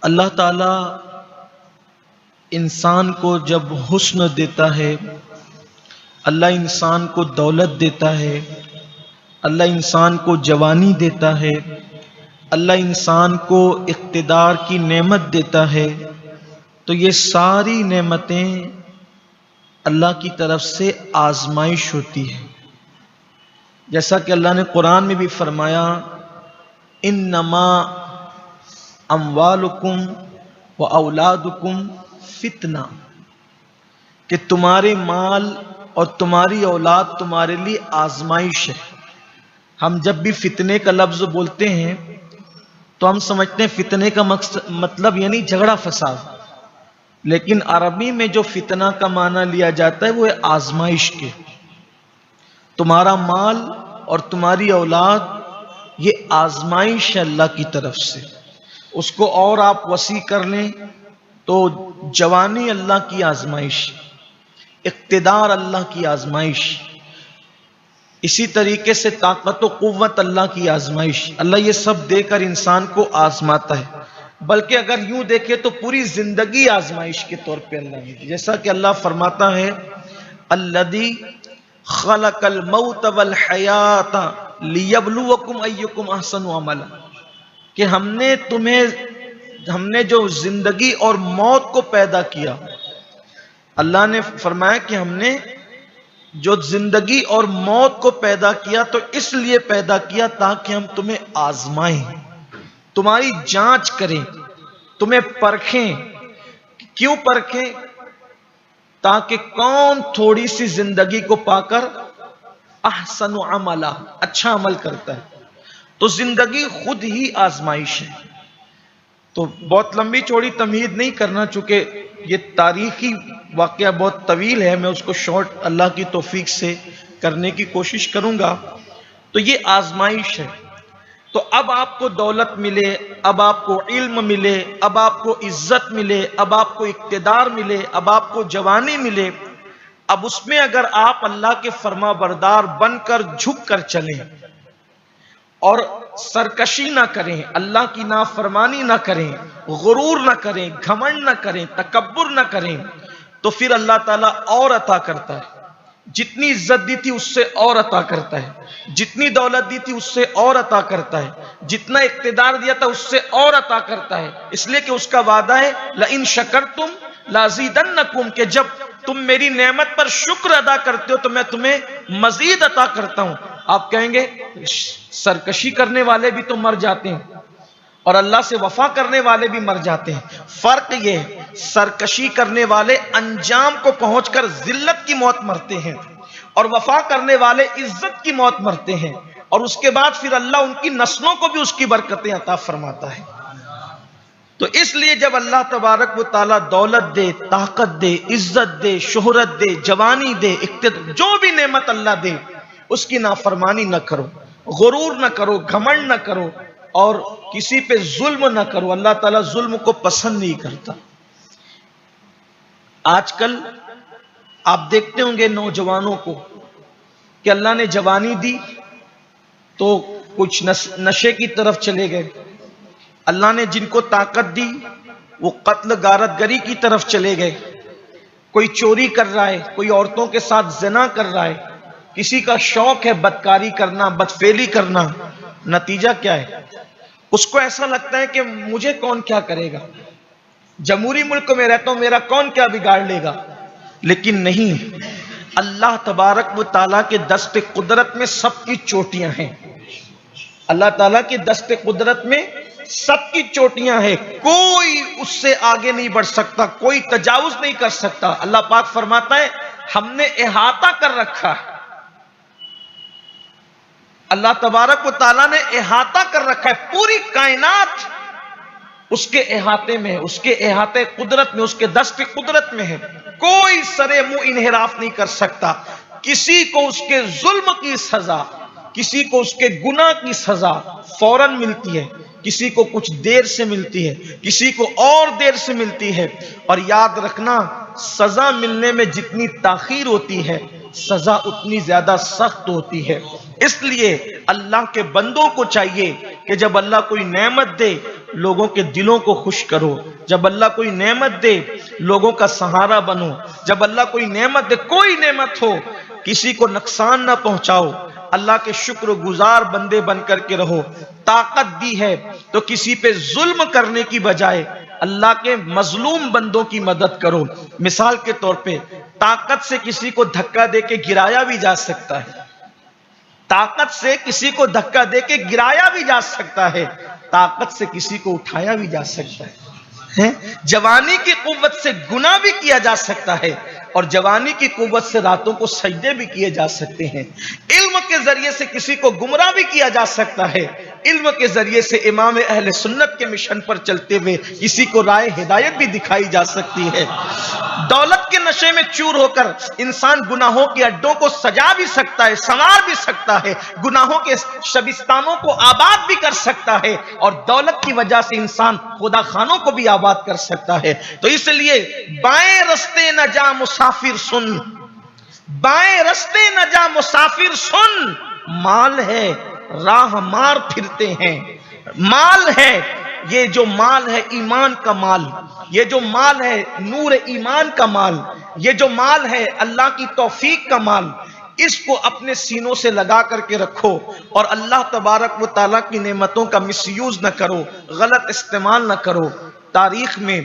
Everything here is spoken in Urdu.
اللہ تعالی انسان کو جب حسن دیتا ہے، اللہ انسان کو دولت دیتا ہے، اللہ انسان کو جوانی دیتا ہے، اللہ انسان کو اقتدار کی نعمت دیتا ہے، تو یہ ساری نعمتیں اللہ کی طرف سے آزمائش ہوتی ہے۔ جیسا کہ اللہ نے قرآن میں بھی فرمایا، انما اموالکم و اولادکم فتنہ، کہ تمہارے مال اور تمہاری اولاد تمہارے لیے آزمائش ہے۔ ہم جب بھی فتنے کا لفظ بولتے ہیں تو ہم سمجھتے ہیں فتنے کا مطلب یعنی جھگڑا فساد، لیکن عربی میں جو فتنہ کا معنی لیا جاتا ہے وہ ہے آزمائش کے۔ تمہارا مال اور تمہاری اولاد یہ آزمائش ہے اللہ کی طرف سے۔ اس کو اور آپ وسیع کر لیں تو جوانی اللہ کی آزمائش، اقتدار اللہ کی آزمائش، اسی طریقے سے طاقت و قوت اللہ کی آزمائش۔ اللہ یہ سب دے کر انسان کو آزماتا ہے، بلکہ اگر یوں دیکھے تو پوری زندگی آزمائش کے طور پہ اللہ نے، جیسا کہ اللہ فرماتا ہے الذی خلق الموت والحیات لیبلوکم ایکم احسن عملا، کہ ہم نے جو زندگی اور موت کو پیدا کیا، اللہ نے فرمایا کہ ہم نے جو زندگی اور موت کو پیدا کیا تو اس لیے پیدا کیا تاکہ ہم تمہیں آزمائیں، تمہاری جانچ کریں، تمہیں پرکھیں۔ کیوں پرکھیں؟ تاکہ کون تھوڑی سی زندگی کو پا کر احسن عملا، اچھا عمل کرتا ہے۔ تو زندگی خود ہی آزمائش ہے۔ تو بہت لمبی چوڑی تمہید نہیں کرنا، چونکہ یہ تاریخی واقعہ بہت طویل ہے، میں اس کو شارٹ اللہ کی توفیق سے کرنے کی کوشش کروں گا۔ تو یہ آزمائش ہے۔ تو اب آپ کو دولت ملے، اب آپ کو علم ملے، اب آپ کو عزت ملے، اب آپ کو اقتدار ملے، اب آپ کو جوانی ملے، اب اس میں اگر آپ اللہ کے فرما بردار بن کر جھک کر چلیں اور سرکشی نہ کریں، اللہ کی نافرمانی نہ کریں، غرور نہ کریں، گھمنڈ نہ کریں، تکبر نہ کریں، تو پھر اللہ تعالیٰ اور عطا کرتا ہے۔ جتنی عزت دی تھی اس سے اور عطا کرتا ہے، جتنی دولت دی تھی اس سے اور عطا کرتا ہے، جتنا اقتدار دیا تھا اس سے اور عطا کرتا ہے، اس لیے کہ اس کا وعدہ ہے لئن شکرتم لازیدنکم، کہ جب تم میری نعمت پر شکر ادا کرتے ہو تو میں تمہیں مزید عطا کرتا ہوں۔ آپ کہیں گے سرکشی کرنے والے بھی تو مر جاتے ہیں اور اللہ سے وفا کرنے والے بھی مر جاتے ہیں۔ فرق یہ ہے، سرکشی کرنے والے انجام کو پہنچ کر ذلت کی موت مرتے ہیں، اور وفا کرنے والے عزت کی موت مرتے ہیں، اور اس کے بعد پھر اللہ ان کی نسلوں کو بھی اس کی برکتیں عطا فرماتا ہے۔ تو اس لیے جب اللہ تبارک و تعالیٰ دولت دے، طاقت دے، عزت دے، شہرت دے، جوانی دے، اقتدار، جو بھی نعمت اللہ دے اس کی نافرمانی نہ کرو، غرور نہ کرو، گھمنڈ نہ کرو، اور کسی پہ ظلم نہ کرو۔ اللہ تعالیٰ ظلم کو پسند نہیں کرتا۔ آج کل آپ دیکھتے ہوں گے نوجوانوں کو کہ اللہ نے جوانی دی تو کچھ نشے کی طرف چلے گئے، اللہ نے جن کو طاقت دی وہ قتل غارت گری کی طرف چلے گئے، کوئی چوری کر رہا ہے، کوئی عورتوں کے ساتھ زنا کر رہا ہے، کسی کا شوق ہے بدکاری کرنا، بدفعلی کرنا۔ نتیجہ کیا ہے؟ اس کو ایسا لگتا ہے کہ مجھے کون کیا کرے گا، جمہوری ملک میں رہتا ہوں، میرا کون کیا بگاڑ لے گا۔ لیکن نہیں، اللہ تبارک و تعالیٰ کے دست قدرت میں سب کی چوٹیاں ہیں، اللہ تعالیٰ کے دست قدرت میں سب کی چوٹیاں ہیں، کوئی اس سے آگے نہیں بڑھ سکتا، کوئی تجاوز نہیں کر سکتا۔ اللہ پاک فرماتا ہے ہم نے احاطہ کر رکھا ہے، اللہ تبارک و تعالیٰ نے احاطہ کر رکھا ہے، پوری کائنات اس کے احاطے میں ہے، اس کے احاطے قدرت میں، اس کے دست قدرت میں ہے، کوئی سرے منہ انحراف نہیں کر سکتا۔ کسی کو اس کے ظلم کی سزا، کسی کو اس کے گناہ کی سزا فوراً ملتی ہے، کسی کو کچھ دیر سے ملتی ہے، کسی کو اور دیر سے ملتی ہے۔ اور یاد رکھنا، سزا ملنے میں جتنی تاخیر ہوتی ہے سزا اتنی زیادہ سخت ہوتی ہے۔ اس لیے اللہ کے بندوں کو چاہیے کہ جب اللہ کوئی نعمت دے لوگوں کے دلوں کو خوش کرو. جب اللہ کوئی نعمت دے لوگوں کا سہارا بنو. جب اللہ کوئی نعمت دے، کوئی نعمت ہو، کسی کو نقصان نہ پہنچاؤ. اللہ کے شکر گزار بندے بن کر کے رہو. طاقت دی ہے تو کسی پہ ظلم کرنے کی بجائے اللہ کے مظلوم بندوں کی مدد کرو. مثال کے طور پہ طاقت سے کسی کو دھکا دے کے گرایا بھی جا سکتا ہے. طاقت سے کسی کو دھکا دے کے گرایا بھی جا سکتا ہے. طاقت سے کسی کو اٹھایا بھی جا سکتا ہے. جوانی کی قوت سے گناہ بھی کیا جا سکتا ہے اور جوانی کی قوت سے راتوں کو سجدے بھی کیے جا سکتے ہیں. علم کے ذریعے سے کسی کو گمراہ بھی کیا جا سکتا ہے. علم کے ذریعے سے امام اہل سنت کے مشن پر چلتے ہوئے کسی کو رائے ہدایت بھی دکھائی جا سکتی ہے. دولت کے نشے میں چور ہو کر انسان گناہوں کے اڈوں کو سجا بھی سکتا ہے، سنوار بھی سکتا ہے، گناہوں کے شبستانوں کو آباد بھی کر سکتا ہے، اور دولت کی وجہ سے انسان خدا خانوں کو بھی آباد کر سکتا ہے. تو اس لیے بائیں رستے نہ جا مسافر سن، بائیں رستے نہ جا مسافر سن. مال ہے راہ مار پھرتے ہیں. مال ہے، یہ جو مال ہے ایمان کا مال، یہ جو مال ہے نور ایمان کا مال، یہ جو مال ہے اللہ کی توفیق کا مال، اس کو اپنے سینوں سے لگا کر کے رکھو اور اللہ تبارک و تعالیٰ کی نعمتوں کا مس یوز نہ کرو، غلط استعمال نہ کرو. تاریخ میں